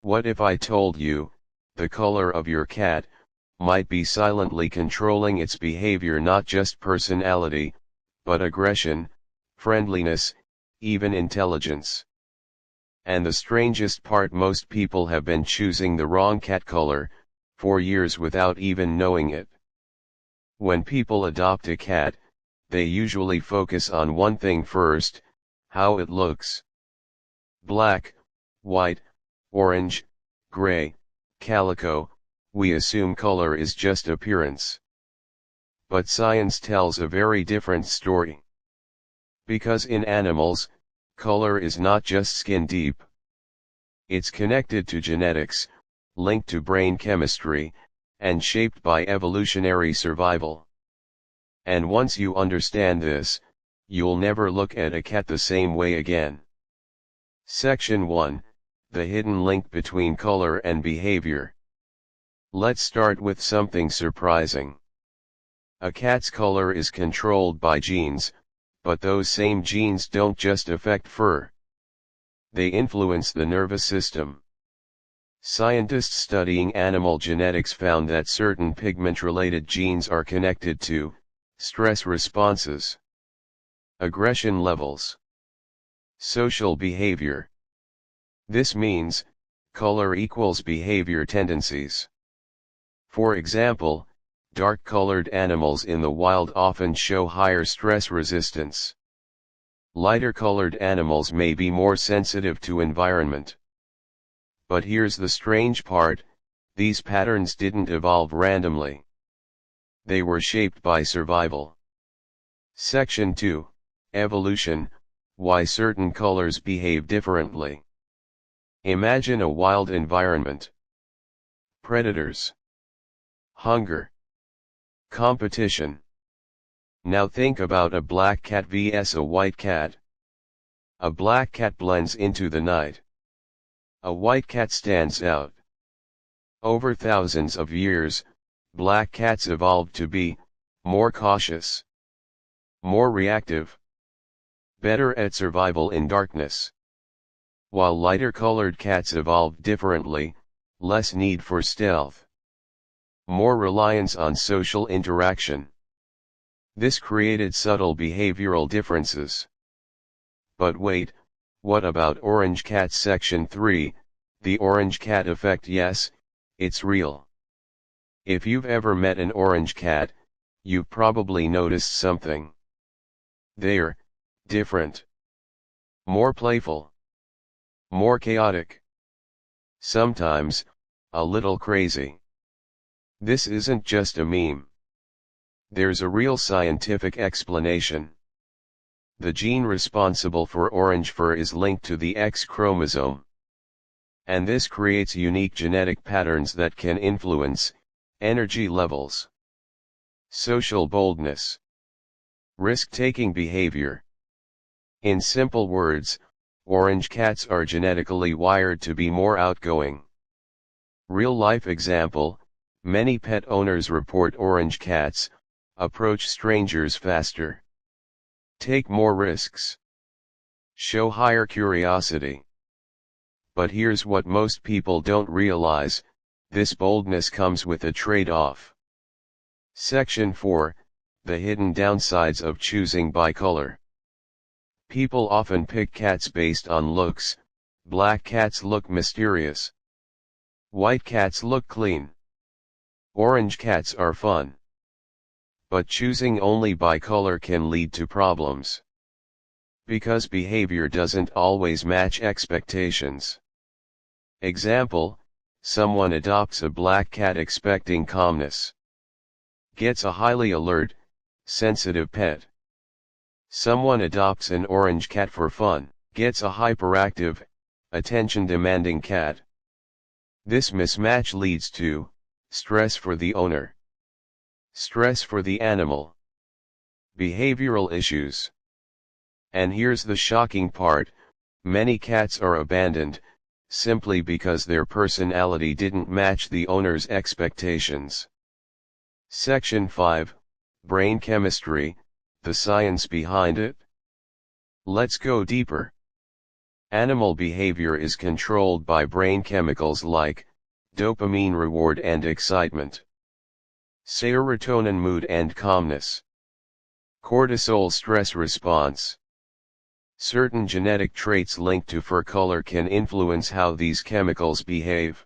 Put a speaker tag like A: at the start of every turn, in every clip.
A: What if I told you, the color of your cat might be silently controlling its behavior, not just personality, but aggression, friendliness, even intelligence? And the strangest part, most people have been choosing the wrong cat color for years without even knowing it. When people adopt a cat, they usually focus on one thing first: how it looks. Black, white, orange, gray, calico, we assume color is just appearance. But science tells a very different story. Because in animals, color is not just skin deep. It's connected to genetics, linked to brain chemistry, and shaped by evolutionary survival. And once you understand this, you'll never look at a cat the same way again. Section 1: The hidden link between color and behavior. Let's start with something surprising. A cat's color is controlled by genes, but those same genes don't just affect fur. They influence the nervous system. Scientists studying animal genetics found that certain pigment-related genes are connected to stress responses, aggression levels, social behavior. This means, color equals behavior tendencies. For example, dark-colored animals in the wild often show higher stress resistance. Lighter-colored animals may be more sensitive to environment. But here's the strange part: these patterns didn't evolve randomly. They were shaped by survival. Section 2: Evolution: Why certain colors behave differently. Imagine a wild environment. Predators. Hunger. Competition. Now think about a black cat vs a white cat. A black cat blends into the night. A white cat stands out. Over thousands of years, black cats evolved to be more cautious, more reactive, better at survival in darkness. While lighter-colored cats evolved differently: less need for stealth, more reliance on social interaction. This created subtle behavioral differences. But wait, what about orange cats? Section 3: The orange cat effect. Yes, it's real. If you've ever met an orange cat, you've probably noticed something. They're different. More playful. More chaotic. Sometimes, a little crazy. This isn't just a meme. There's a real scientific explanation. The gene responsible for orange fur is linked to the X chromosome. And this creates unique genetic patterns that can influence energy levels, social boldness, risk-taking behavior. In simple words, orange cats are genetically wired to be more outgoing. Real-life example: many pet owners report orange cats approach strangers faster, take more risks, show higher curiosity. But here's what most people don't realize: this boldness comes with a trade-off. Section 4: The hidden downsides of choosing by color. People often pick cats based on looks. Black cats look mysterious. White cats look clean. Orange cats are fun. But choosing only by color can lead to problems. Because behavior doesn't always match expectations. Example: someone adopts a black cat expecting calmness. Gets a highly alert, sensitive pet. Someone adopts an orange cat for fun. Gets a hyperactive, attention-demanding cat. This mismatch leads to stress for the owner, stress for the animal, behavioral issues. And here's the shocking part: many cats are abandoned simply because their personality didn't match the owner's expectations. Section 5: Brain chemistry, the science behind it. Let's go deeper. Animal behavior is controlled by brain chemicals like dopamine reward and excitement, serotonin mood and calmness, cortisol stress response. Certain genetic traits linked to fur color can influence how these chemicals behave.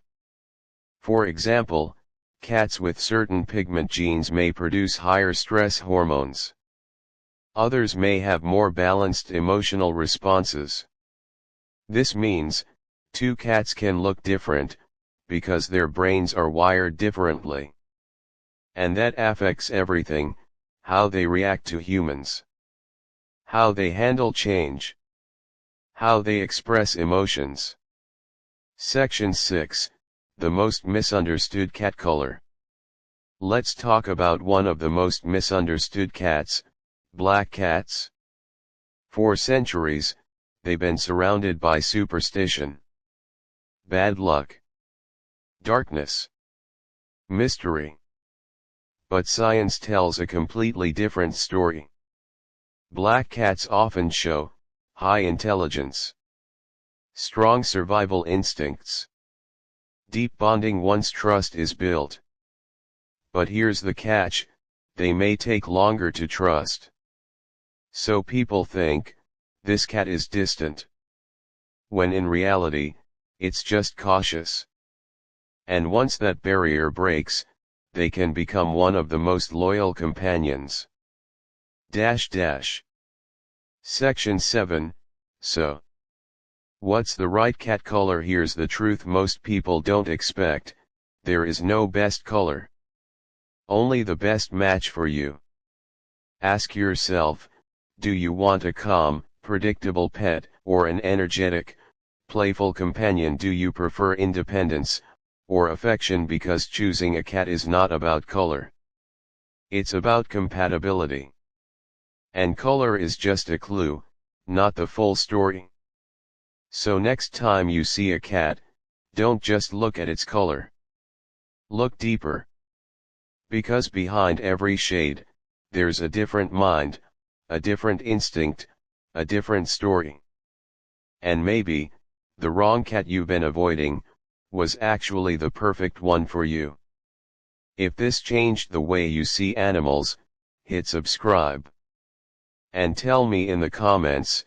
A: For example, cats with certain pigment genes may produce higher stress hormones. Others may have more balanced emotional responses. This means, two cats can look different, because their brains are wired differently. And that affects everything: how they react to humans, how they handle change, how they express emotions. Section 6, the most misunderstood cat color. Let's talk about one of the most misunderstood cats, black cats. For centuries, they've been surrounded by superstition, bad luck, darkness, mystery. But science tells a completely different story. Black cats often show high intelligence, strong survival instincts, deep bonding once trust is built. But here's the catch: they may take longer to trust. So people think, this cat is distant, when in reality, it's just cautious. And once that barrier breaks, they can become one of the most loyal companions. Section 7, so. What's the right cat color? Here's the truth most people don't expect: there is no best color. Only the best match for you. Ask yourself, do you want a calm, predictable pet, or an energetic, playful companion? Do you prefer independence, or affection? Because choosing a cat is not about color. It's about compatibility. And color is just a clue, not the full story. So next time you see a cat, don't just look at its color. Look deeper. Because behind every shade, there's a different mind, a different instinct, a different story. And maybe, the wrong cat you've been avoiding, was actually the perfect one for you. If this changed the way you see animals, hit subscribe. And tell me in the comments,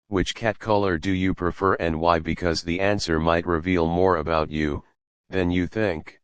A: which cat color do you prefer and why? Because the answer might reveal more about you than you think.